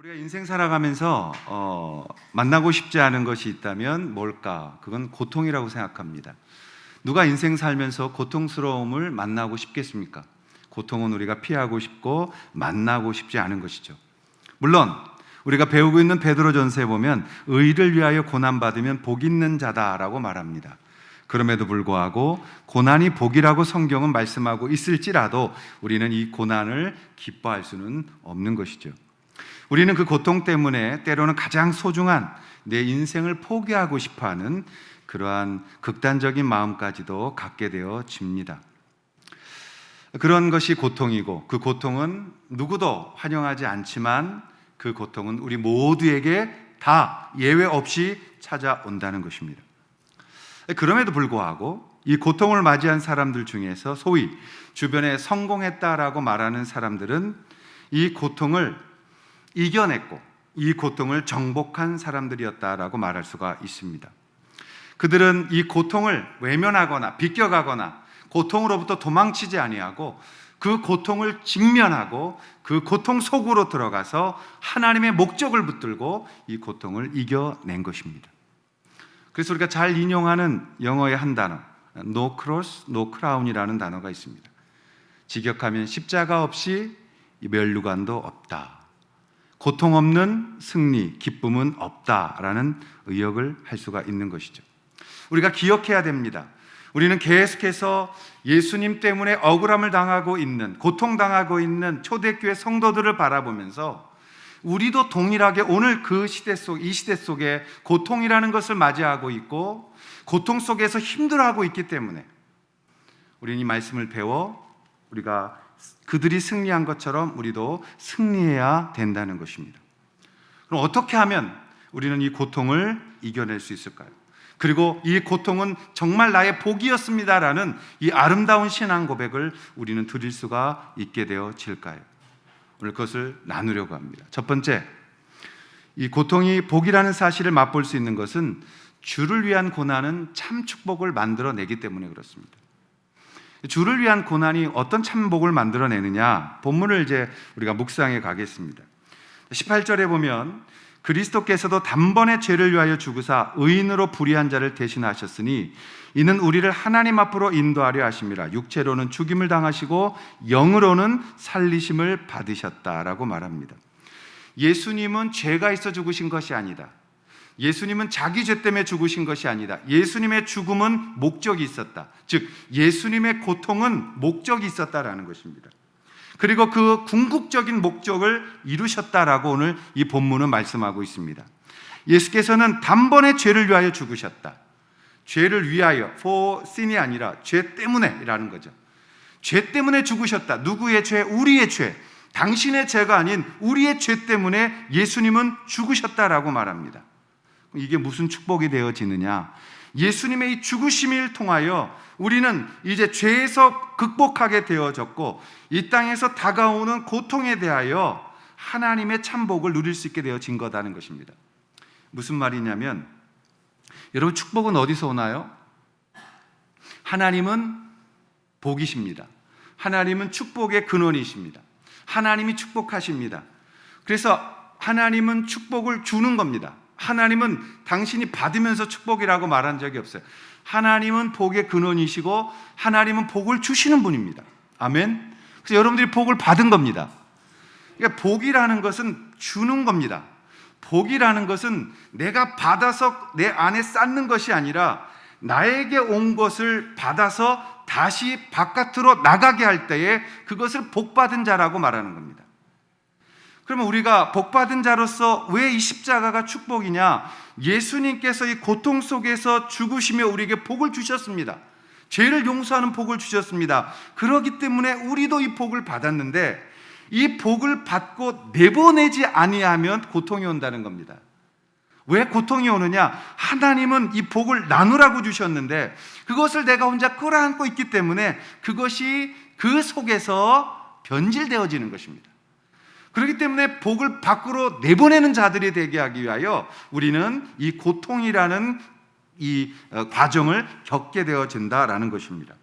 우리가 인생 살아가면서 만나고 싶지 않은 것이 있다면 뭘까? 그건 고통이라고 생각합니다. 누가 인생 살면서 고통스러움을 만나고 싶겠습니까? 고통은 우리가 피하고 싶고 만나고 싶지 않은 것이죠. 물론 우리가 배우고 있는 베드로전서에 보면 의를 위하여 고난받으면 복 있는 자다라고 말합니다. 그럼에도 불구하고 고난이 복이라고 성경은 말씀하고 있을지라도 우리는 이 고난을 기뻐할 수는 없는 것이죠. 우리는 그 고통 때문에 때로는 가장 소중한 내 인생을 포기하고 싶어하는 그러한 극단적인 마음까지도 갖게 되어집니다. 그런 것이 고통이고, 그 고통은 누구도 환영하지 않지만 그 고통은 우리 모두에게 다 예외 없이 찾아온다는 것입니다. 그럼에도 불구하고 이 고통을 맞이한 사람들 중에서 소위 주변에 성공했다라고 말하는 사람들은 이 고통을 이겨냈고 이 고통을 정복한 사람들이었다라고 말할 수가 있습니다. 그들은 이 고통을 외면하거나 비껴가거나 고통으로부터 도망치지 아니하고 그 고통을 직면하고 그 고통 속으로 들어가서 하나님의 목적을 붙들고 이 고통을 이겨낸 것입니다. 그래서 우리가 잘 인용하는 영어의 한 단어, No cross, no crown이라는 단어가 있습니다. 직역하면 십자가 없이 면류관도 없다. 고통 없는 승리, 기쁨은 없다라는 의역을 할 수가 있는 것이죠. 우리가 기억해야 됩니다. 우리는 계속해서 예수님 때문에 억울함을 당하고 있는, 고통당하고 있는 초대교회 성도들을 바라보면서 우리도 동일하게 오늘 그 시대 속, 이 시대 속에 고통이라는 것을 맞이하고 있고 고통 속에서 힘들어하고 있기 때문에 우리는 이 말씀을 배워 우리가 그들이 승리한 것처럼 우리도 승리해야 된다는 것입니다. 그럼 어떻게 하면 우리는 이 고통을 이겨낼 수 있을까요? 그리고 이 고통은 정말 나의 복이었습니다라는 이 아름다운 신앙 고백을 우리는 드릴 수가 있게 되어질까요? 오늘 그것을 나누려고 합니다. 첫 번째, 이 고통이 복이라는 사실을 맛볼 수 있는 것은 주를 위한 고난은 참 축복을 만들어내기 때문에 그렇습니다. 주를 위한 고난이 어떤 참 복을 만들어내느냐, 본문을 이제 우리가 묵상해 가겠습니다. 18절에 보면 그리스도께서도 단번에 죄를 위하여 죽으사 의인으로 불의한 자를 대신하셨으니 이는 우리를 하나님 앞으로 인도하려 하심이라. 육체로는 죽임을 당하시고 영으로는 살리심을 받으셨다라고 말합니다. 예수님은 죄가 있어 죽으신 것이 아니다. 예수님은 자기 죄 때문에 죽으신 것이 아니다. 예수님의 죽음은 목적이 있었다. 즉 예수님의 고통은 목적이 있었다라는 것입니다. 그리고 그 궁극적인 목적을 이루셨다라고 오늘 이 본문은 말씀하고 있습니다. 예수께서는 단번에 죄를 위하여 죽으셨다. 죄를 위하여, for sin이 아니라 죄 때문에라는 거죠. 죄 때문에 죽으셨다. 누구의 죄? 우리의 죄. 당신의 죄가 아닌 우리의 죄 때문에 예수님은 죽으셨다라고 말합니다. 이게 무슨 축복이 되어지느냐? 예수님의 이 죽으심을 통하여 우리는 이제 죄에서 극복하게 되어졌고 이 땅에서 다가오는 고통에 대하여 하나님의 참복을 누릴 수 있게 되어진 거다는 것입니다. 무슨 말이냐면 여러분, 축복은 어디서 오나요? 하나님은 복이십니다. 하나님은 축복의 근원이십니다. 하나님이 축복하십니다. 그래서 하나님은 축복을 주는 겁니다. 하나님은 당신이 받으면서 축복이라고 말한 적이 없어요. 하나님은 복의 근원이시고 하나님은 복을 주시는 분입니다. 아멘. 그래서 여러분들이 복을 받은 겁니다. 그러니까 복이라는 것은 주는 겁니다. 복이라는 것은 내가 받아서 내 안에 쌓는 것이 아니라 나에게 온 것을 받아서 다시 바깥으로 나가게 할 때에 그것을 복받은 자라고 말하는 겁니다. 그러면 우리가 복받은 자로서 왜 이 십자가가 축복이냐? 예수님께서 이 고통 속에서 죽으시며 우리에게 복을 주셨습니다. 죄를 용서하는 복을 주셨습니다. 그렇기 때문에 우리도 이 복을 받았는데 이 복을 받고 내보내지 아니하면 고통이 온다는 겁니다. 왜 고통이 오느냐? 하나님은 이 복을 나누라고 주셨는데 그것을 내가 혼자 끌어안고 있기 때문에 그것이 그 속에서 변질되어지는 것입니다. 그렇기 때문에 복을 밖으로 내보내는 자들이 되게 하기 위하여 우리는 이 고통이라는 이 과정을 겪게 되어진다라는 것입니다.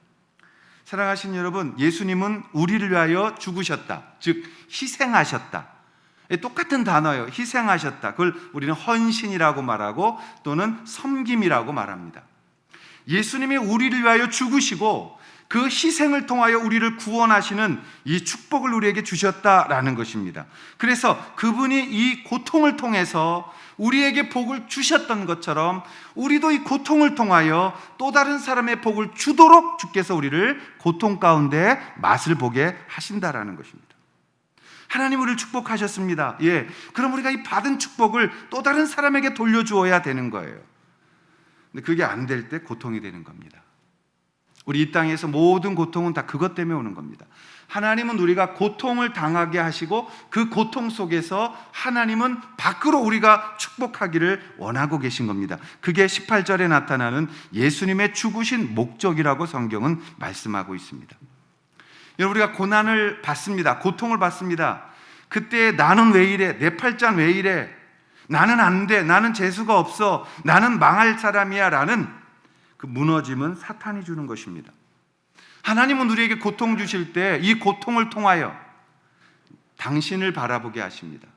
사랑하신 여러분, 예수님은 우리를 위하여 죽으셨다. 즉 희생하셨다. 똑같은 단어예요. 희생하셨다. 그걸 우리는 헌신이라고 말하고 또는 섬김이라고 말합니다. 예수님이 우리를 위하여 죽으시고 그 희생을 통하여 우리를 구원하시는 이 축복을 우리에게 주셨다라는 것입니다. 그래서 그분이 이 고통을 통해서 우리에게 복을 주셨던 것처럼 우리도 이 고통을 통하여 또 다른 사람의 복을 주도록 주께서 우리를 고통 가운데 맛을 보게 하신다라는 것입니다. 하나님 우리를 축복하셨습니다. 그럼 우리가 이 받은 축복을 또 다른 사람에게 돌려주어야 되는 거예요. 근데 그게 안 될 때 고통이 되는 겁니다. 우리 이 땅에서 모든 고통은 다 그것 때문에 오는 겁니다. 하나님은 우리가 고통을 당하게 하시고 그 고통 속에서 하나님은 밖으로 우리가 축복하기를 원하고 계신 겁니다. 그게 18절에 나타나는 예수님의 죽으신 목적이라고 성경은 말씀하고 있습니다. 여러분, 우리가 고난을 받습니다. 고통을 받습니다. 그때 나는 왜 이래? 내 팔자는 왜 이래? 나는 안 돼. 나는 재수가 없어. 나는 망할 사람이야. 라는 그 무너짐은 사탄이 주는 것입니다. 하나님은 우리에게 고통 주실 때 이 고통을 통하여 당신을 바라보게 하십니다.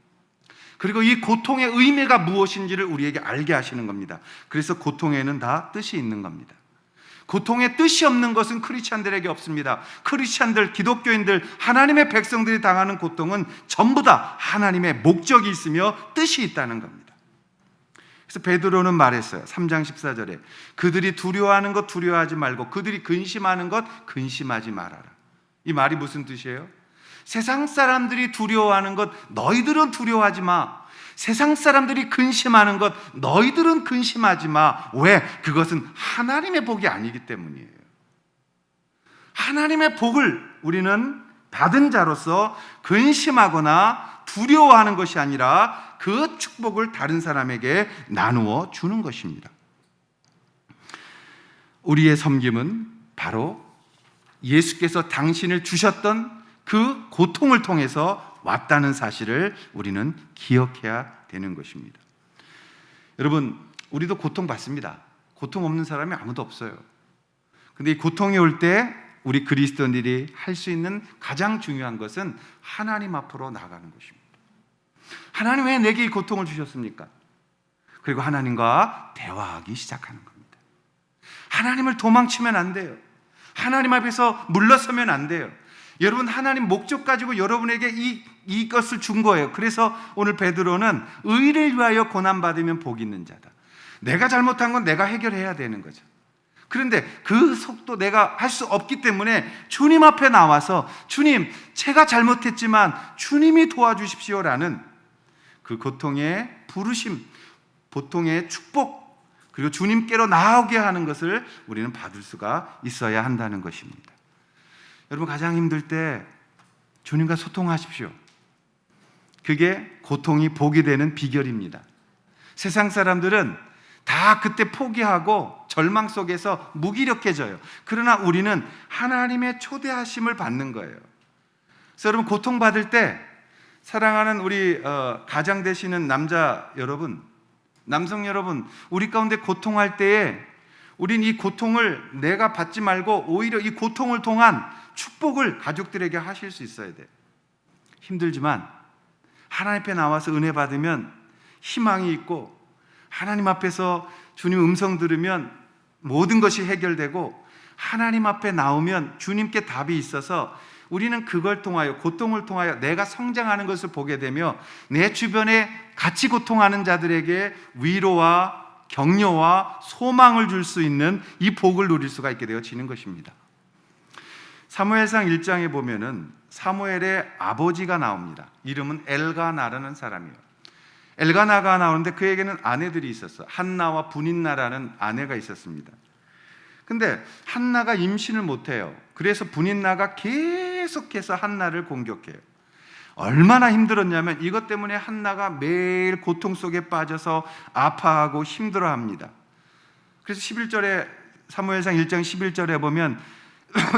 그리고 이 고통의 의미가 무엇인지를 우리에게 알게 하시는 겁니다. 그래서 고통에는 다 뜻이 있는 겁니다. 고통에 뜻이 없는 것은 크리스찬들에게 없습니다. 크리스찬들, 기독교인들, 하나님의 백성들이 당하는 고통은 전부 다 하나님의 목적이 있으며 뜻이 있다는 겁니다. 그래서 베드로는 말했어요. 3장 14절에 그들이 두려워하는 것 두려워하지 말고 그들이 근심하는 것 근심하지 말아라. 이 말이 무슨 뜻이에요? 세상 사람들이 두려워하는 것 너희들은 두려워하지 마. 세상 사람들이 근심하는 것 너희들은 근심하지 마. 왜? 그것은 하나님의 복이 아니기 때문이에요. 하나님의 복을 우리는 받은 자로서 근심하거나 두려워하는 것이 아니라 그 축복을 다른 사람에게 나누어 주는 것입니다. 우리의 섬김은 바로 예수께서 당신을 주셨던 그 고통을 통해서 왔다는 사실을 우리는 기억해야 되는 것입니다. 여러분, 우리도 고통받습니다. 고통 없는 사람이 아무도 없어요. 근데 이 고통이 올 때 우리 그리스도인들이 할 수 있는 가장 중요한 것은 하나님 앞으로 나가는 것입니다. 하나님 왜 내게 이 고통을 주셨습니까? 그리고 하나님과 대화하기 시작하는 겁니다. 하나님을 도망치면 안 돼요. 하나님 앞에서 물러서면 안 돼요. 여러분, 하나님 목적 가지고 여러분에게 이것을 준 거예요. 그래서 오늘 베드로는 의를 위하여 고난받으면 복이 있는 자다. 내가 잘못한 건 내가 해결해야 되는 거죠. 그런데 그 속도 내가 할 수 없기 때문에 주님 앞에 나와서 주님, 제가 잘못했지만 주님이 도와주십시오라는 그 고통의 부르심, 고통의 축복, 그리고 주님께로 나오게 하는 것을 우리는 받을 수가 있어야 한다는 것입니다. 여러분, 가장 힘들 때 주님과 소통하십시오. 그게 고통이 복이 되는 비결입니다. 세상 사람들은 다 그때 포기하고 절망 속에서 무기력해져요. 그러나 우리는 하나님의 초대하심을 받는 거예요. 그래서 여러분, 고통받을 때 사랑하는 우리 가장 되시는 남자 여러분, 남성 여러분, 우리 가운데 고통할 때에 우린 이 고통을 내가 받지 말고 오히려 이 고통을 통한 축복을 가족들에게 하실 수 있어야 돼요. 힘들지만 하나님 앞에 나와서 은혜 받으면 희망이 있고, 하나님 앞에서 주님 음성 들으면 모든 것이 해결되고, 하나님 앞에 나오면 주님께 답이 있어서 우리는 그걸 통하여, 고통을 통하여 내가 성장하는 것을 보게 되며 내 주변에 같이 고통하는 자들에게 위로와 격려와 소망을 줄 수 있는 이 복을 누릴 수가 있게 되어지는 것입니다. 사무엘상 1장에 보면은 사무엘의 아버지가 나옵니다. 이름은 엘가나라는 사람이에요. 엘가나가 나오는데 그에게는 아내들이 있었어요. 한나와 분인나라는 아내가 있었습니다. 근데 한나가 임신을 못해요. 그래서 분인나가 계속해서 한나를 공격해요. 얼마나 힘들었냐면 이것 때문에 한나가 매일 고통 속에 빠져서 아파하고 힘들어합니다. 그래서 11절에, 사무엘상 1장 11절에 보면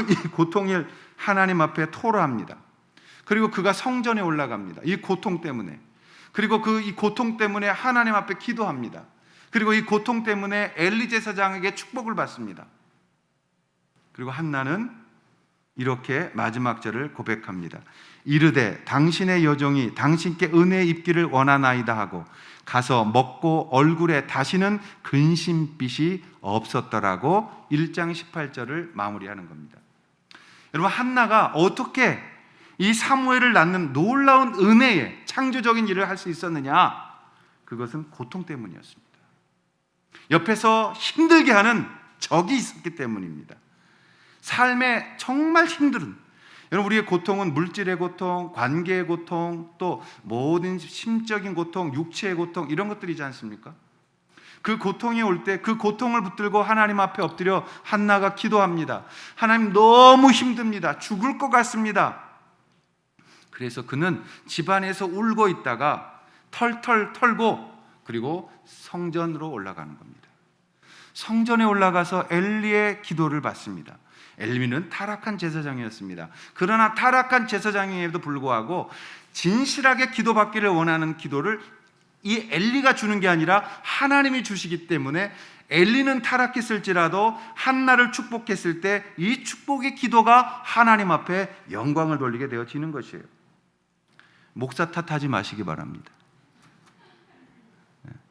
이 고통을 하나님 앞에 토로합니다. 그리고 그가 성전에 올라갑니다. 이 고통 때문에. 그리고 이 고통 때문에 하나님 앞에 기도합니다. 그리고 이 고통 때문에 엘리 제사장에게 축복을 받습니다. 그리고 한나는 이렇게 마지막 절을 고백합니다. 이르되 당신의 여종이 당신께 은혜 입기를 원하나이다 하고 가서 먹고 얼굴에 다시는 근심빛이 없었더라고 1장 18절을 마무리하는 겁니다. 여러분, 한나가 어떻게 이 사무엘을 낳는 놀라운 은혜의 창조적인 일을 할 수 있었느냐? 그것은 고통 때문이었습니다. 옆에서 힘들게 하는 적이 있었기 때문입니다. 삶에 정말 힘든, 여러분, 우리의 고통은 물질의 고통, 관계의 고통, 또 모든 심적인 고통, 육체의 고통, 이런 것들이지 않습니까? 그 고통이 올 때 그 고통을 붙들고 하나님 앞에 엎드려 한나가 기도합니다. 하나님, 너무 힘듭니다. 죽을 것 같습니다. 그래서 그는 집안에서 울고 있다가 털털 털고 그리고 성전으로 올라가는 겁니다. 성전에 올라가서 엘리의 기도를 받습니다. 엘리는 타락한 제사장이었습니다. 그러나 타락한 제사장임에도 불구하고 진실하게 기도받기를 원하는 기도를 이 엘리가 주는 게 아니라 하나님이 주시기 때문에 엘리는 타락했을지라도 한나를 축복했을 때 이 축복의 기도가 하나님 앞에 영광을 돌리게 되어지는 것이에요. 목사 탓하지 마시기 바랍니다.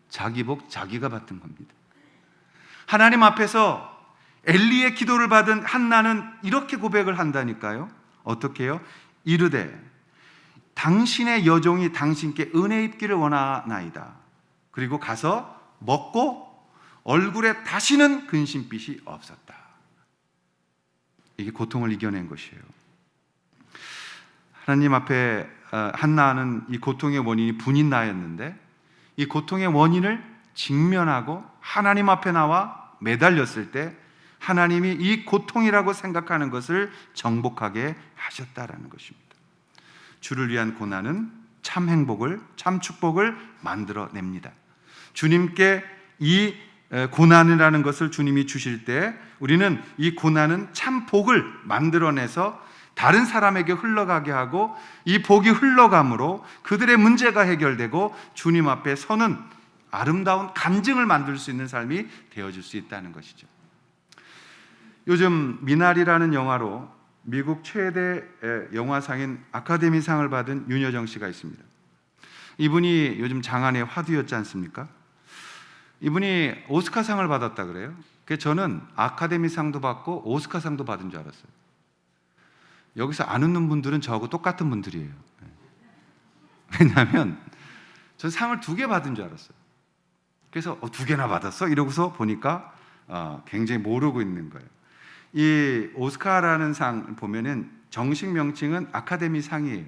자기 복 자기가 받은 겁니다. 하나님 앞에서 엘리의 기도를 받은 한나는 이렇게 고백을 한다니까요. 어떻게 해요? 이르되 당신의 여종이 당신께 은혜 입기를 원하나이다. 그리고 가서 먹고 얼굴에 다시는 근심빛이 없었다. 이게 고통을 이겨낸 것이에요. 하나님 앞에 한나는 이 고통의 원인이 분인나였는데 이 고통의 원인을 직면하고 하나님 앞에 나와 매달렸을 때 하나님이 이 고통이라고 생각하는 것을 정복하게 하셨다라는 것입니다. 주를 위한 고난은 참 행복을, 참 축복을 만들어냅니다. 주님께 이 고난이라는 것을 주님이 주실 때 우리는 이 고난은 참 복을 만들어내서 다른 사람에게 흘러가게 하고 이 복이 흘러감으로 그들의 문제가 해결되고 주님 앞에 서는 아름다운 간증을 만들 수 있는 삶이 되어질 수 있다는 것이죠. 요즘 미나리라는 영화로 미국 최대 영화상인 아카데미상을 받은 윤여정 씨가 있습니다. 이분이 요즘 장안의 화두였지 않습니까? 이분이 오스카상을 받았다 그래요. 그래서 저는 아카데미상도 받고 오스카상도 받은 줄 알았어요. 여기서 안 웃는 분들은 저하고 똑같은 분들이에요. 왜냐하면 전 상을 2개 받은 줄 알았어요. 그래서 2개나 받았어? 이러고서 보니까 굉장히 모르고 있는 거예요. 이 오스카라는 상 보면은 정식 명칭은 아카데미 상이에요.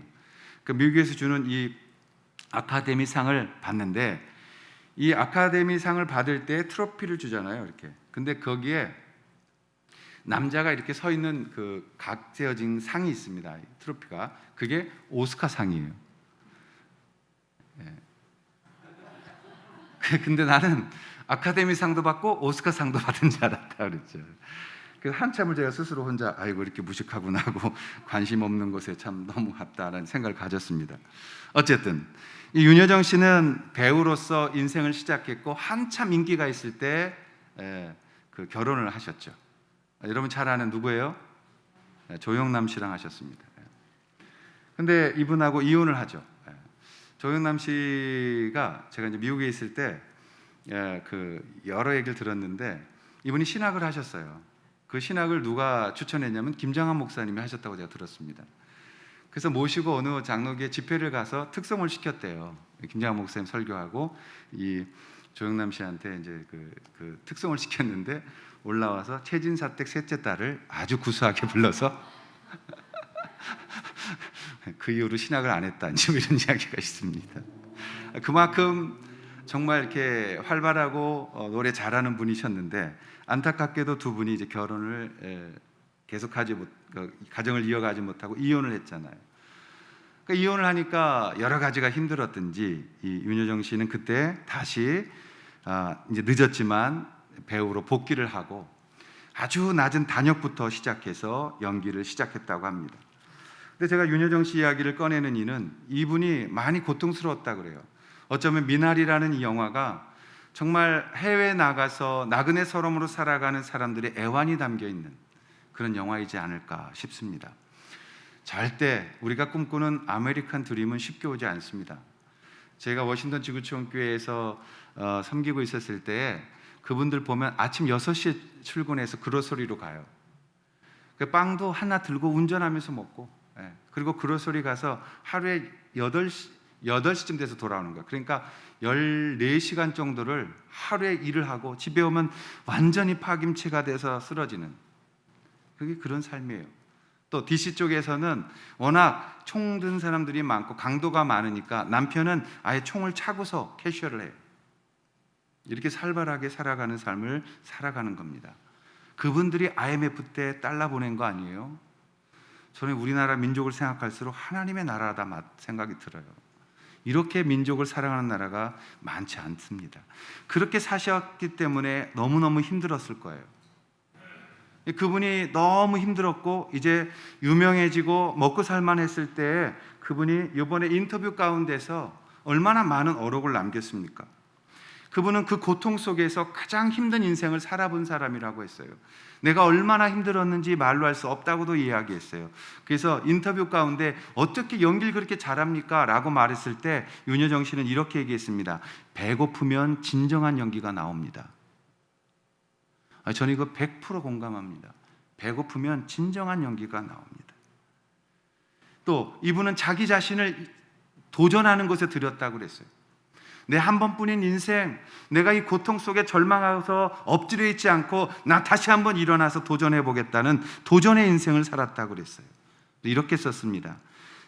그 미국에서 주는 이 아카데미 상을 받는데 이 아카데미 상을 받을 때 트로피를 주잖아요, 이렇게. 근데 거기에 남자가 이렇게 서 있는 그 각재어진 상이 있습니다. 트로피가. 그게 오스카 상이에요. 예. 근데 나는 아카데미 상도 받고 오스카 상도 받은 줄 알았다 그랬죠. 그래서 한참을 제가 스스로 혼자 아이고 이렇게 무식하구나 하고 관심 없는 것에 참 넘어갔다라는 생각을 가졌습니다. 어쨌든 이 윤여정 씨는 배우로서 인생을 시작했고 한참 인기가 있을 때 그 결혼을 하셨죠. 여러분 잘 아는 누구예요? 조영남 씨랑 하셨습니다. 근데 이분하고 이혼을 하죠. 조영남 씨가 제가 이제 미국에 있을 때 그 여러 얘기를 들었는데 이분이 신학을 하셨어요. 그 신학을 누가 추천했냐면 김장한 목사님이 하셨다고 제가 들었습니다. 그래서 모시고 어느 장로교회 집회를 가서 특성을 시켰대요. 김장한 목사님 설교하고 이 조영남 씨한테 이제 그 특성을 시켰는데 올라와서 최진사댁 셋째 딸을 아주 구수하게 불러서 그 이후로 신학을 안 했다 이런 이야기가 있습니다. 그만큼 정말 이렇게 활발하고 노래 잘하는 분이셨는데 안타깝게도 두 분이 이제 결혼을 가정을 이어가지 못하고 이혼을 했잖아요. 그러니까 이혼을 하니까 여러 가지가 힘들었든지 이 윤여정 씨는 그때 다시 이제 늦었지만 배우로 복귀를 하고 아주 낮은 단역부터 시작해서 연기를 시작했다고 합니다. 근데 제가 윤여정 씨 이야기를 꺼내는 이는 이분이 많이 고통스러웠다 그래요. 어쩌면 미나리라는 이 영화가 정말 해외에 나가서 나그네 서름으로 살아가는 사람들의 애환이 담겨 있는 그런 영화이지 않을까 싶습니다. 절대 우리가 꿈꾸는 아메리칸 드림은 쉽게 오지 않습니다. 제가 워싱턴 지구촌 교회에서 섬기고 있었을 때 그분들 보면 아침 6시에 출근해서 그로서리로 가요. 그 빵도 하나 들고 운전하면서 먹고, 그리고 그로서리 가서 하루에 8시쯤 돼서 돌아오는 거예요. 그러니까 14시간 정도를 하루에 일을 하고 집에 오면 완전히 파김치가 돼서 쓰러지는, 그게 그런 삶이에요. 또 DC 쪽에서는 워낙 총 든 사람들이 많고 강도가 많으니까 남편은 아예 총을 차고서 캐셔를 해요. 이렇게 살벌하게 살아가는 삶을 살아가는 겁니다. 그분들이 IMF 때 달러 보낸 거 아니에요? 저는 우리나라 민족을 생각할수록 하나님의 나라다 생각이 들어요. 이렇게 민족을 사랑하는 나라가 많지 않습니다. 그렇게 사셨기 때문에 너무너무 힘들었을 거예요. 그분이 너무 힘들었고 이제 유명해지고 먹고 살만했을 때 그분이 이번에 인터뷰 가운데서 얼마나 많은 어록을 남겼습니까? 그분은 그 고통 속에서 가장 힘든 인생을 살아본 사람이라고 했어요. 내가 얼마나 힘들었는지 말로 할 수 없다고도 이야기했어요. 그래서 인터뷰 가운데 어떻게 연기를 그렇게 잘합니까? 라고 말했을 때 윤여정 씨는 이렇게 얘기했습니다. 배고프면 진정한 연기가 나옵니다. 저는 이거 100% 공감합니다. 배고프면 진정한 연기가 나옵니다. 또 이분은 자기 자신을 도전하는 것에 들였다고 그랬어요. 내 한 번뿐인 인생, 내가 이 고통 속에 절망하고서 엎드려 있지 않고 나 다시 한번 일어나서 도전해 보겠다는 도전의 인생을 살았다고 그랬어요. 이렇게 썼습니다.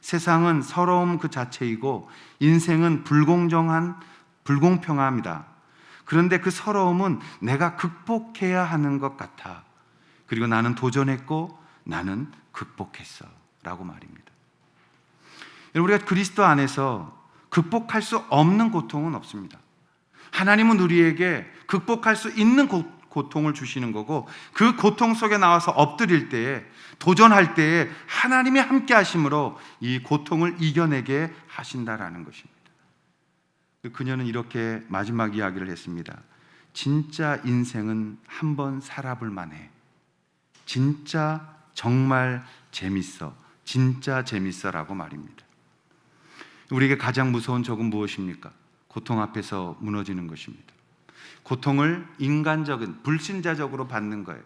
세상은 서러움 그 자체이고 인생은 불공평합니다. 그런데 그 서러움은 내가 극복해야 하는 것 같아. 그리고 나는 도전했고 나는 극복했어 라고 말입니다. 우리가 그리스도 안에서 극복할 수 없는 고통은 없습니다. 하나님은 우리에게 극복할 수 있는 고통을 주시는 거고 그 고통 속에 나와서 엎드릴 때에 도전할 때에 하나님이 함께 하심으로 이 고통을 이겨내게 하신다라는 것입니다. 그녀는 이렇게 마지막 이야기를 했습니다. 진짜 인생은 한번 살아볼 만해. 진짜 정말 재밌어. 진짜 재밌어 라고 말입니다. 우리에게 가장 무서운 적은 무엇입니까? 고통 앞에서 무너지는 것입니다. 고통을 인간적인 불신자적으로 받는 거예요.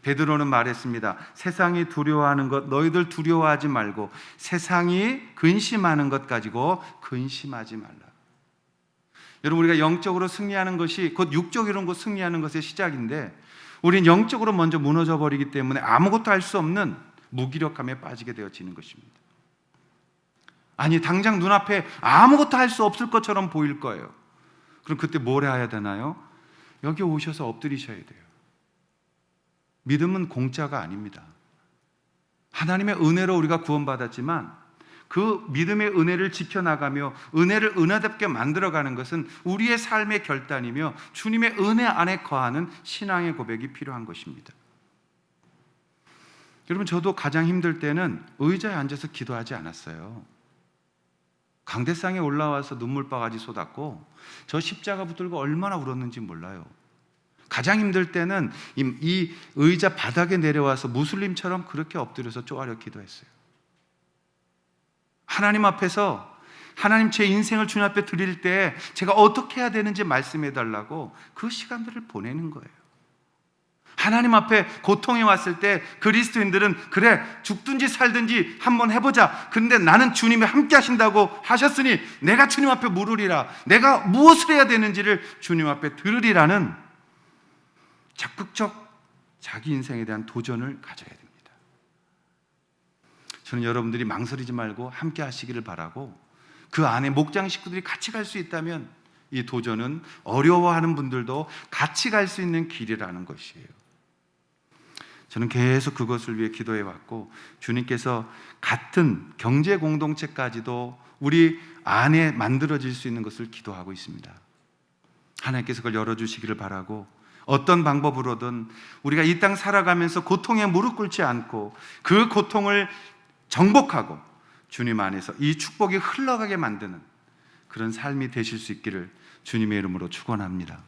베드로는 말했습니다. 세상이 두려워하는 것 너희들 두려워하지 말고 세상이 근심하는 것 가지고 근심하지 말라. 여러분, 우리가 영적으로 승리하는 것이 곧 육적으로 승리하는 것의 시작인데 우리는 영적으로 먼저 무너져 버리기 때문에 아무것도 할 수 없는 무기력함에 빠지게 되어지는 것입니다. 아니, 당장 눈앞에 아무것도 할 수 없을 것처럼 보일 거예요. 그럼 그때 뭘 해야 되나요? 여기 오셔서 엎드리셔야 돼요. 믿음은 공짜가 아닙니다. 하나님의 은혜로 우리가 구원받았지만 그 믿음의 은혜를 지켜나가며 은혜를 은혜답게 만들어가는 것은 우리의 삶의 결단이며 주님의 은혜 안에 거하는 신앙의 고백이 필요한 것입니다. 여러분, 저도 가장 힘들 때는 의자에 앉아서 기도하지 않았어요. 강대상에 올라와서 눈물바가지 쏟았고 저 십자가 붙들고 얼마나 울었는지 몰라요. 가장 힘들 때는 이 의자 바닥에 내려와서 무슬림처럼 그렇게 엎드려서 쪼아려 기도했어요. 하나님 앞에서 하나님 제 인생을 주님 앞에 드릴 때 제가 어떻게 해야 되는지 말씀해 달라고 그 시간들을 보내는 거예요. 하나님 앞에 고통이 왔을 때 그리스도인들은 그래 죽든지 살든지 한번 해보자. 그런데 나는 주님이 함께 하신다고 하셨으니 내가 주님 앞에 물으리라. 내가 무엇을 해야 되는지를 주님 앞에 들으리라는 적극적 자기 인생에 대한 도전을 가져야 됩니다. 저는 여러분들이 망설이지 말고 함께 하시기를 바라고 그 안에 목장 식구들이 같이 갈 수 있다면 이 도전은 어려워하는 분들도 같이 갈 수 있는 길이라는 것이에요. 저는 계속 그것을 위해 기도해 왔고 주님께서 같은 경제 공동체까지도 우리 안에 만들어질 수 있는 것을 기도하고 있습니다. 하나님께서 그걸 열어주시기를 바라고 어떤 방법으로든 우리가 이 땅 살아가면서 고통에 무릎 꿇지 않고 그 고통을 정복하고 주님 안에서 이 축복이 흘러가게 만드는 그런 삶이 되실 수 있기를 주님의 이름으로 축원합니다.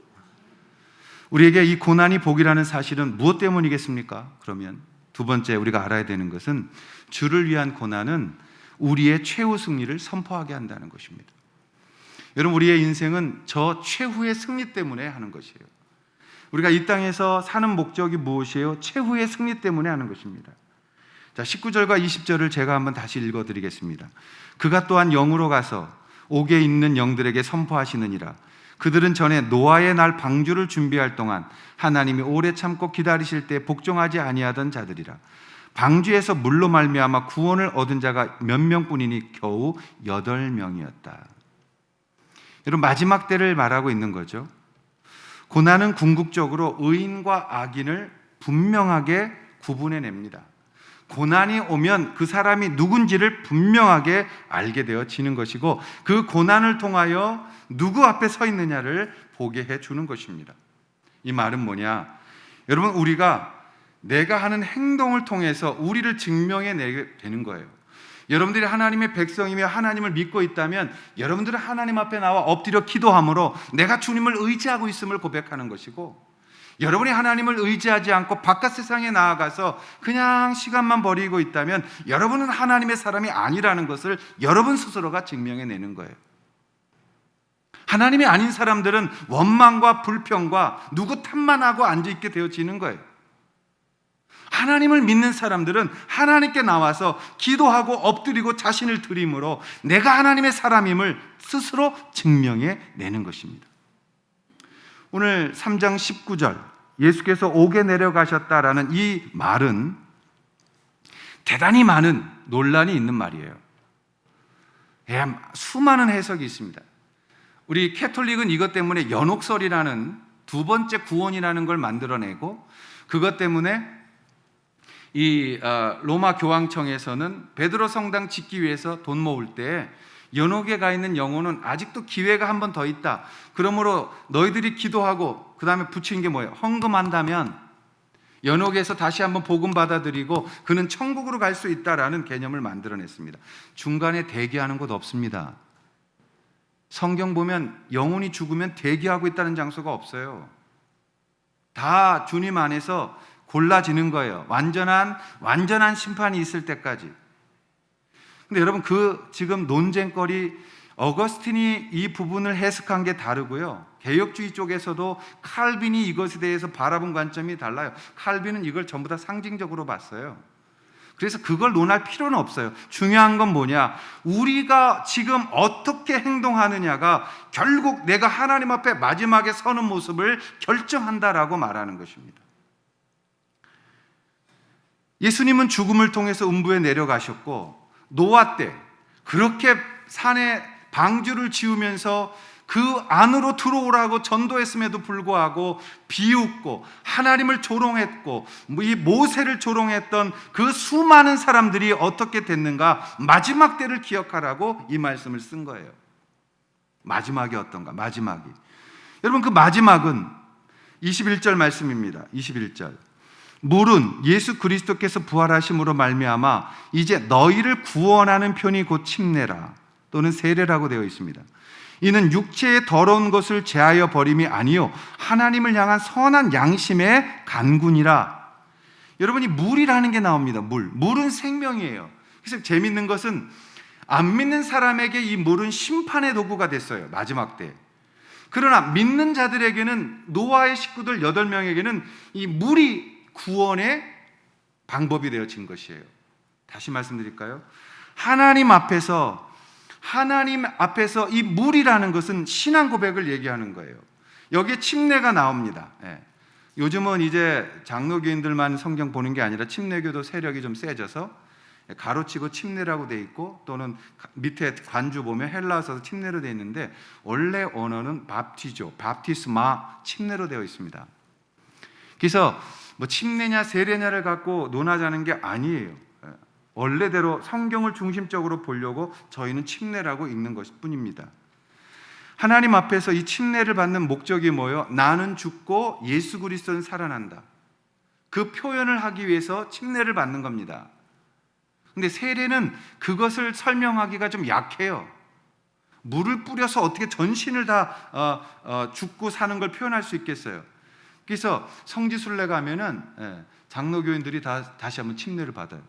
우리에게 이 고난이 복이라는 사실은 무엇 때문이겠습니까? 그러면 두 번째 우리가 알아야 되는 것은 주를 위한 고난은 우리의 최후 승리를 선포하게 한다는 것입니다. 여러분, 우리의 인생은 저 최후의 승리 때문에 하는 것이에요. 우리가 이 땅에서 사는 목적이 무엇이에요? 최후의 승리 때문에 하는 것입니다. 자, 19절과 20절을 제가 한번 다시 읽어드리겠습니다. 그가 또한 영으로 가서 옥에 있는 영들에게 선포하시느니라. 그들은 전에 노아의 날 방주를 준비할 동안 하나님이 오래 참고 기다리실 때 복종하지 아니하던 자들이라. 방주에서 물로 말미암아 구원을 얻은 자가 몇 명뿐이니 겨우 8명이었다. 여러분, 마지막 때를 말하고 있는 거죠. 고난은 궁극적으로 의인과 악인을 분명하게 구분해냅니다. 고난이 오면 그 사람이 누군지를 분명하게 알게 되어지는 것이고, 그 고난을 통하여 누구 앞에 서 있느냐를 보게 해주는 것입니다. 이 말은 뭐냐? 여러분, 우리가 내가 하는 행동을 통해서 우리를 증명해내게 되는 거예요. 여러분들이 하나님의 백성이며 하나님을 믿고 있다면 여러분들은 하나님 앞에 나와 엎드려 기도함으로 내가 주님을 의지하고 있음을 고백하는 것이고, 여러분이 하나님을 의지하지 않고 바깥 세상에 나아가서 그냥 시간만 버리고 있다면 여러분은 하나님의 사람이 아니라는 것을 여러분 스스로가 증명해내는 거예요. 하나님이 아닌 사람들은 원망과 불평과 누구 탓만 하고 앉아있게 되어지는 거예요. 하나님을 믿는 사람들은 하나님께 나와서 기도하고 엎드리고 자신을 드림으로 내가 하나님의 사람임을 스스로 증명해내는 것입니다. 오늘 3장 19절 예수께서 옥에 내려가셨다라는 이 말은 대단히 많은 논란이 있는 말이에요. 수많은 해석이 있습니다. 우리 캐톨릭은 이것 때문에 연옥설이라는 두 번째 구원이라는 걸 만들어내고, 그것 때문에 이 로마 교황청에서는 베드로 성당 짓기 위해서 돈 모을 때 연옥에 가 있는 영혼은 아직도 기회가 한 번 더 있다. 그러므로 너희들이 기도하고 그 다음에 붙인 게 뭐예요? 헌금한다면 연옥에서 다시 한번 복음 받아들이고 그는 천국으로 갈 수 있다라는 개념을 만들어냈습니다. 중간에 대기하는 곳 없습니다. 성경 보면 영혼이 죽으면 대기하고 있다는 장소가 없어요. 다 주님 안에서 골라지는 거예요. 완전한 심판이 있을 때까지. 근데 여러분, 지금 논쟁거리, 어거스틴이 이 부분을 해석한 게 다르고요. 개혁주의 쪽에서도 칼빈이 이것에 대해서 바라본 관점이 달라요. 칼빈은 이걸 전부 다 상징적으로 봤어요. 그래서 그걸 논할 필요는 없어요. 중요한 건 뭐냐? 우리가 지금 어떻게 행동하느냐가 결국 내가 하나님 앞에 마지막에 서는 모습을 결정한다라고 말하는 것입니다. 예수님은 죽음을 통해서 음부에 내려가셨고, 노아 때 그렇게 산에 방주를 지으면서 그 안으로 들어오라고 전도했음에도 불구하고 비웃고 하나님을 조롱했고 이 모세를 조롱했던 그 수많은 사람들이 어떻게 됐는가? 마지막 때를 기억하라고 이 말씀을 쓴 거예요. 마지막이 어떤가? 마지막이, 여러분, 그 마지막은 21절 말씀입니다. 21절, 물은 예수 그리스도께서 부활하심으로 말미암아 이제 너희를 구원하는 편이 곧 침례라 또는 세례라고 되어 있습니다. 이는 육체의 더러운 것을 제하여 버림이 아니요 하나님을 향한 선한 양심의 간군이라. 여러분이 물이라는 게 나옵니다. 물은 생명이에요. 그래서 재밌는 것은 안 믿는 사람에게 이 물은 심판의 도구가 됐어요. 마지막 때. 그러나 믿는 자들에게는, 노아의 식구들 8명에게는 이 물이 구원의 방법이 되어진 것이에요. 다시 말씀드릴까요? 하나님 앞에서 이 물이라는 것은 신앙 고백을 얘기하는 거예요. 여기에 침례가 나옵니다. 요즘은 이제 장로교인들만 성경 보는 게 아니라 침례교도 세력이 좀 세져서 가로치고 침례라고 돼 있고, 또는 밑에 관주 보면 헬라어서 침례로 돼 있는데 원래 언어는 바티스마, 침례로 되어 있습니다. 그래서 뭐 침례냐 세례냐를 갖고 논하자는 게 아니에요. 원래대로 성경을 중심적으로 보려고 저희는 침례라고 읽는 것일 뿐입니다. 하나님 앞에서 이 침례를 받는 목적이 뭐예요? 나는 죽고 예수 그리스도는 살아난다. 그 표현을 하기 위해서 침례를 받는 겁니다. 근데 세례는 그것을 설명하기가 좀 약해요. 물을 뿌려서 어떻게 전신을 다 죽고 사는 걸 표현할 수 있겠어요? 그래서 성지순례 가면은 장로교인들이 다시 한번 침례를 받아요.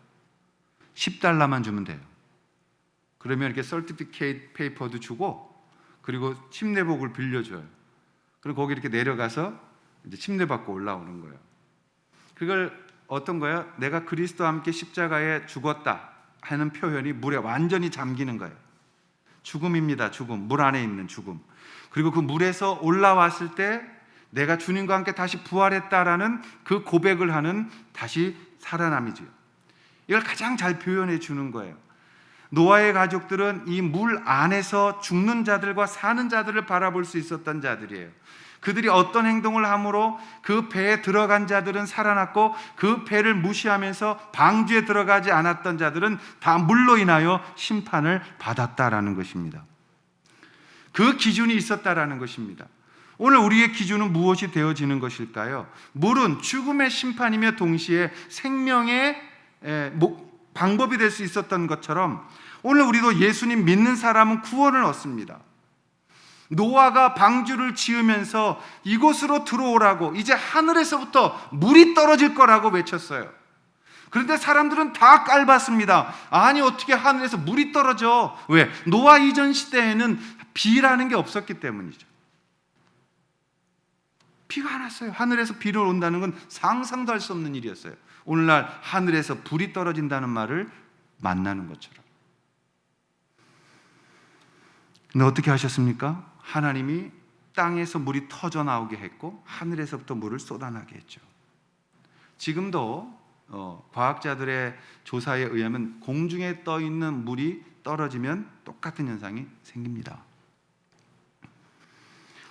$10만 주면 돼요. 그러면 이렇게 서티피케이트 페이퍼도 주고, 그리고 침례복을 빌려줘요. 그리고 거기 이렇게 내려가서 이제 침례 받고 올라오는 거예요. 그걸 어떤 거야? 내가 그리스도와 함께 십자가에 죽었다 하는 표현이 물에 완전히 잠기는 거예요. 죽음입니다. 죽음. 물 안에 있는 죽음. 그리고 그 물에서 올라왔을 때 내가 주님과 함께 다시 부활했다라는 그 고백을 하는 다시 살아남이죠. 이걸 가장 잘 표현해 주는 거예요. 노아의 가족들은 이 물 안에서 죽는 자들과 사는 자들을 바라볼 수 있었던 자들이에요. 그들이 어떤 행동을 함으로 그 배에 들어간 자들은 살아났고, 그 배를 무시하면서 방주에 들어가지 않았던 자들은 다 물로 인하여 심판을 받았다라는 것입니다. 그 기준이 있었다라는 것입니다. 오늘 우리의 기준은 무엇이 되어지는 것일까요? 물은 죽음의 심판이며 동시에 생명의 방법이 될 수 있었던 것처럼, 오늘 우리도 예수님 믿는 사람은 구원을 얻습니다. 노아가 방주를 지으면서 이곳으로 들어오라고, 이제 하늘에서부터 물이 떨어질 거라고 외쳤어요. 그런데 사람들은 다 깔봤습니다. 아니, 어떻게 하늘에서 물이 떨어져? 왜? 노아 이전 시대에는 비라는 게 없었기 때문이죠. 비가 안 왔어요. 하늘에서 비를 온다는 건 상상도 할 수 없는 일이었어요. 오늘날 하늘에서 불이 떨어진다는 말을 만나는 것처럼. 근데 어떻게 하셨습니까? 하나님이 땅에서 물이 터져 나오게 했고, 하늘에서부터 물을 쏟아나게 했죠. 지금도 과학자들의 조사에 의하면 공중에 떠 있는 물이 떨어지면 똑같은 현상이 생깁니다.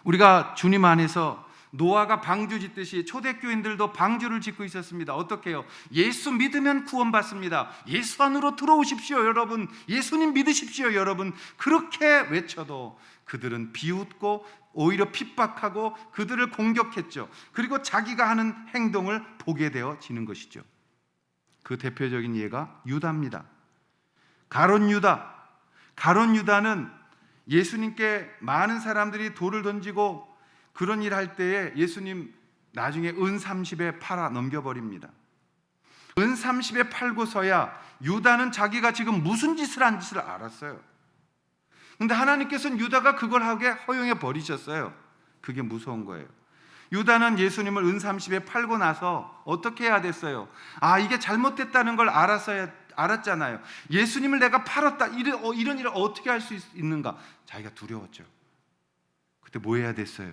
우리가 주님 안에서 노아가 방주 짓듯이 초대교인들도 방주를 짓고 있었습니다. 어떻게 해요? 예수 믿으면 구원받습니다. 예수 안으로 들어오십시오 여러분. 예수님 믿으십시오 여러분. 그렇게 외쳐도 그들은 비웃고 오히려 핍박하고 그들을 공격했죠. 그리고 자기가 하는 행동을 보게 되어지는 것이죠. 그 대표적인 예가 유다입니다. 가룟 유다. 가룟 유다는 예수님께 많은 사람들이 돌을 던지고 그런 일 할 때에 예수님 나중에 은 30에 팔아 넘겨버립니다. 은 30에 팔고서야 유다는 자기가 지금 무슨 짓을 한 짓을 알았어요. 그런데 하나님께서는 유다가 그걸 하게 허용해 버리셨어요. 그게 무서운 거예요. 유다는 예수님을 은 30에 팔고 나서 어떻게 해야 됐어요? 이게 잘못됐다는 걸 알았잖아요. 예수님을 내가 팔았다. 이런 일을 어떻게 할 수 있는가? 자기가 두려웠죠. 그때 뭐 해야 됐어요?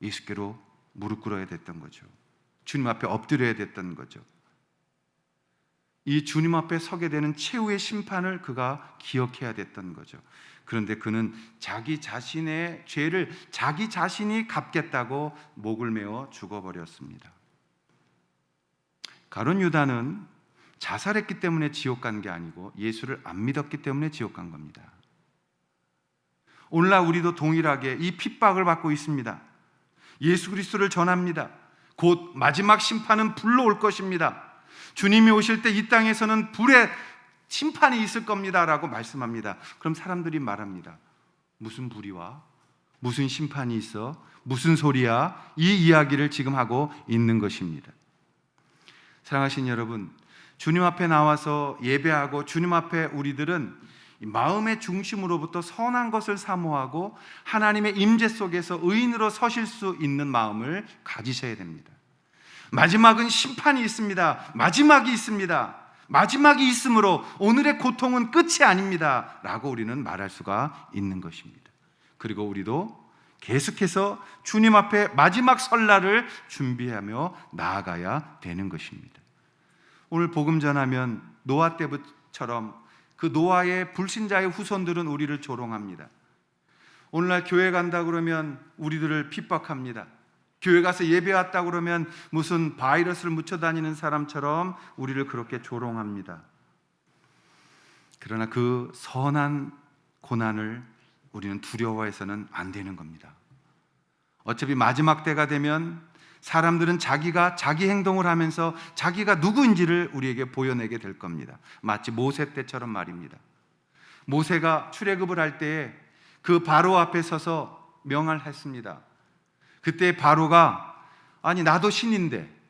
예수께로 무릎 꿇어야 됐던 거죠. 주님 앞에 엎드려야 됐던 거죠. 이 주님 앞에 서게 되는 최후의 심판을 그가 기억해야 됐던 거죠. 그런데 그는 자기 자신의 죄를 자기 자신이 갚겠다고 목을 메어 죽어버렸습니다. 가룟 유다는 자살했기 때문에 지옥 간 게 아니고 예수를 안 믿었기 때문에 지옥 간 겁니다. 오늘날 우리도 동일하게 이 핍박을 받고 있습니다. 예수 그리스도를 전합니다. 곧 마지막 심판은 불로 올 것입니다. 주님이 오실 때 이 땅에서는 불의 심판이 있을 겁니다 라고 말씀합니다. 그럼 사람들이 말합니다. 무슨 불이 와? 무슨 심판이 있어? 무슨 소리야? 이 이야기를 지금 하고 있는 것입니다. 사랑하신 여러분, 주님 앞에 나와서 예배하고 주님 앞에 우리들은 마음의 중심으로부터 선한 것을 사모하고 하나님의 임재 속에서 의인으로 서실 수 있는 마음을 가지셔야 됩니다. 마지막은 심판이 있습니다. 마지막이 있습니다. 마지막이 있으므로 오늘의 고통은 끝이 아닙니다 라고 우리는 말할 수가 있는 것입니다. 그리고 우리도 계속해서 주님 앞에 마지막 설날을 준비하며 나아가야 되는 것입니다. 오늘 복음 전하면 노아 때처럼 그 노아의 불신자의 후손들은 우리를 조롱합니다. 오늘날 교회 간다 그러면 우리들을 핍박합니다. 교회 가서 예배 왔다 그러면 무슨 바이러스를 묻혀 다니는 사람처럼 우리를 그렇게 조롱합니다. 그러나 그 선한 고난을 우리는 두려워해서는 안 되는 겁니다. 어차피 마지막 때가 되면 사람들은 자기가 자기 행동을 하면서 자기가 누구인지를 우리에게 보여내게 될 겁니다. 마치 모세 때처럼 말입니다. 모세가 출애굽을 할 때에 그 바로 앞에 서서 명을 했습니다. 그때 바로가 아니 나도 신인데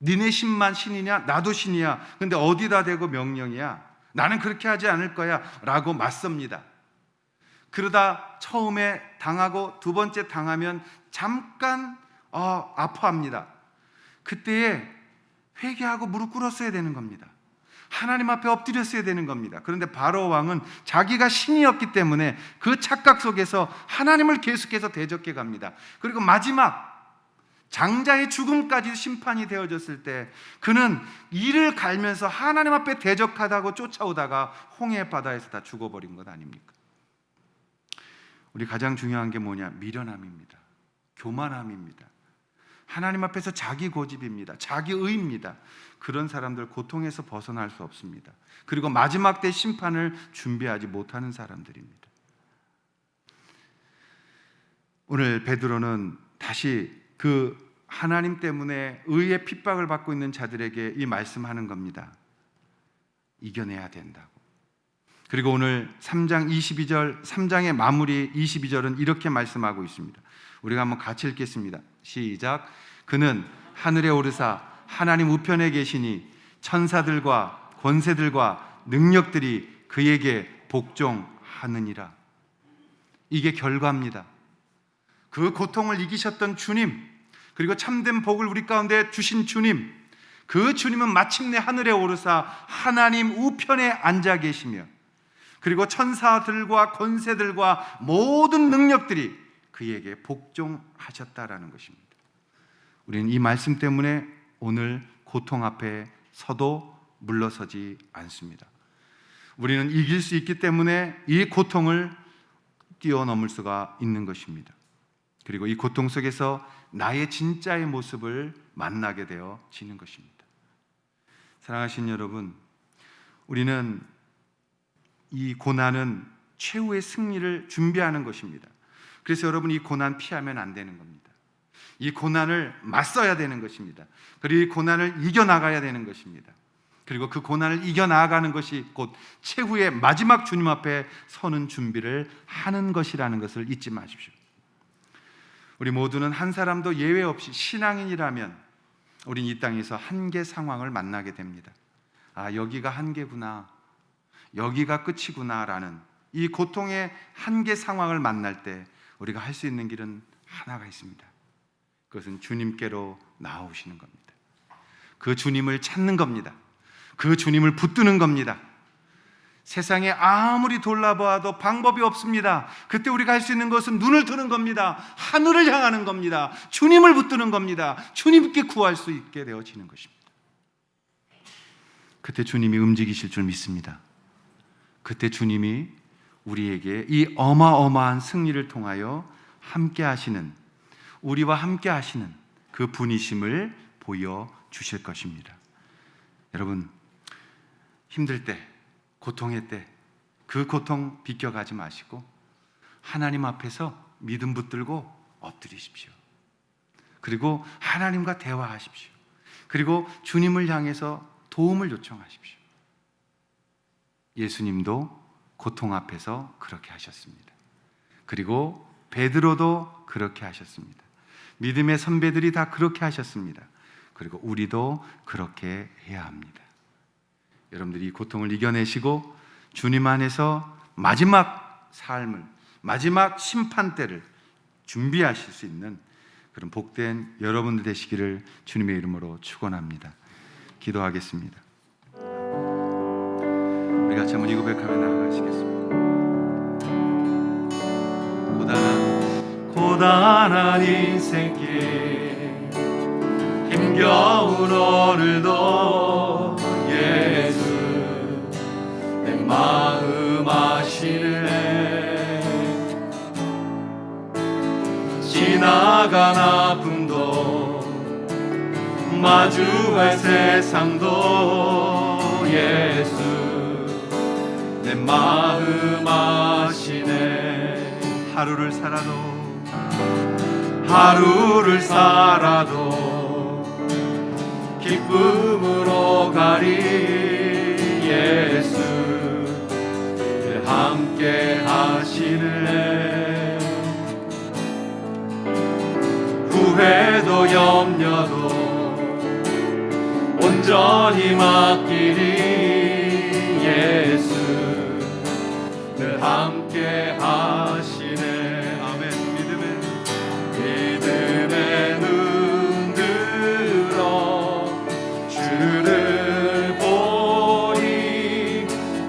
니네 신만 신이냐? 나도 신이야. 근데 어디다 대고 명령이야? 나는 그렇게 하지 않을 거야 라고 맞섭니다. 그러다 처음에 당하고 두 번째 당하면 잠깐 아파합니다. 그때에 회개하고 무릎 꿇었어야 되는 겁니다. 하나님 앞에 엎드렸어야 되는 겁니다. 그런데 바로 왕은 자기가 신이었기 때문에 그 착각 속에서 하나님을 계속해서 대적해 갑니다. 그리고 마지막 장자의 죽음까지 심판이 되어졌을 때 그는 이를 갈면서 하나님 앞에 대적하다고 쫓아오다가 홍해 바다에서 다 죽어버린 것 아닙니까? 우리 가장 중요한 게 뭐냐? 미련함입니다. 교만함입니다. 하나님 앞에서 자기 고집입니다. 자기 의입니다. 그런 사람들 고통에서 벗어날 수 없습니다. 그리고 마지막 때 심판을 준비하지 못하는 사람들입니다. 오늘 베드로는 다시 그 하나님 때문에 의의 핍박을 받고 있는 자들에게 이 말씀하는 겁니다. 이겨내야 된다고. 그리고 오늘 3장 22절, 3장의 마무리 22절은 이렇게 말씀하고 있습니다. 우리가 한번 같이 읽겠습니다. 시작. 그는 하늘에 오르사 하나님 우편에 계시니 천사들과 권세들과 능력들이 그에게 복종하느니라. 이게 결과입니다. 그 고통을 이기셨던 주님, 그리고 참된 복을 우리 가운데 주신 주님, 그 주님은 마침내 하늘에 오르사 하나님 우편에 앉아 계시며, 그리고 천사들과 권세들과 모든 능력들이 그에게 복종하셨다라는 것입니다. 우리는 이 말씀 때문에 오늘 고통 앞에 서도 물러서지 않습니다. 우리는 이길 수 있기 때문에 이 고통을 뛰어넘을 수가 있는 것입니다. 그리고 이 고통 속에서 나의 진짜의 모습을 만나게 되어지는 것입니다. 사랑하신 여러분, 우리는 이 고난은 최후의 승리를 준비하는 것입니다. 그래서 여러분, 이 고난 피하면 안 되는 겁니다. 이 고난을 맞서야 되는 것입니다. 그리고 이 고난을 이겨나가야 되는 것입니다. 그리고 그 고난을 이겨나가는 것이 곧 최후의 마지막 주님 앞에 서는 준비를 하는 것이라는 것을 잊지 마십시오. 우리 모두는 한 사람도 예외 없이 신앙인이라면 우린 이 땅에서 한계 상황을 만나게 됩니다. 아, 여기가 한계구나, 여기가 끝이구나 라는 이 고통의 한계 상황을 만날 때 우리가 할 수 있는 길은 하나가 있습니다. 그것은 주님께로 나아오시는 겁니다. 그 주님을 찾는 겁니다. 그 주님을 붙드는 겁니다. 세상에 아무리 돌아보아도 방법이 없습니다. 그때 우리가 할 수 있는 것은 눈을 뜨는 겁니다. 하늘을 향하는 겁니다. 주님을 붙드는 겁니다. 주님께 구할 수 있게 되어지는 것입니다. 그때 주님이 움직이실 줄 믿습니다. 그때 주님이 우리에게 이 어마어마한 승리를 통하여 함께 하시는, 우리와 함께 하시는 그 분이심을 보여주실 것입니다. 여러분, 힘들 때, 고통의 때 그 고통 비껴가지 마시고 하나님 앞에서 믿음 붙들고 엎드리십시오. 그리고 하나님과 대화하십시오. 그리고 주님을 향해서 도움을 요청하십시오. 예수님도 고통 앞에서 그렇게 하셨습니다. 그리고 베드로도 그렇게 하셨습니다. 믿음의 선배들이 다 그렇게 하셨습니다. 그리고 우리도 그렇게 해야 합니다. 여러분들이 이 고통을 이겨내시고 주님 안에서 마지막 삶을, 마지막 심판 때를 준비하실 수 있는 그런 복된 여러분들 되시기를 주님의 이름으로 축원합니다. 기도하겠습니다. 우리 같이 한번 이 고백하며 나아가시겠습니다. 고단한 인생길 힘겨운 오늘도 예수 내 마음 아시네. 지나간 아픔도 마주할 세상도 예수 내 마음 아시네. 하루를 살아도 기쁨으로 가리. 예수 늘 함께 하시네. 후회도 염려 온전히 맡기리. 예수 늘 함께 하시네. 아멘. 믿음의 눈 들어 주를 보니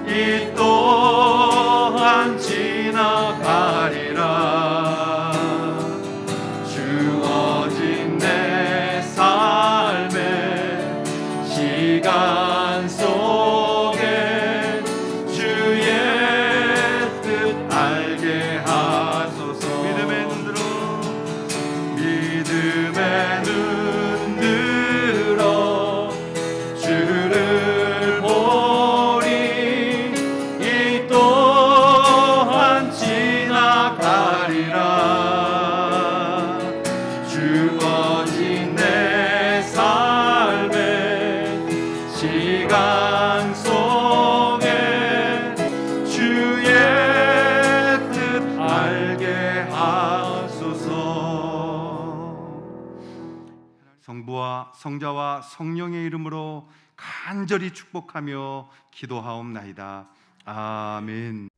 이 또한 지나가리라. 주어진 내 삶의 시간 속에 주의 뜻 알게 하소서. 믿음의 눈 들어 믿음의 눈 들어 주를 보니 이 또한 지나가리라. 주어진 내 삶의 시간 속에 주의 뜻 알게 하소서. 성부와 성자와 성령의 이름으로 간절히 축복하며 기도하옵나이다. 아멘.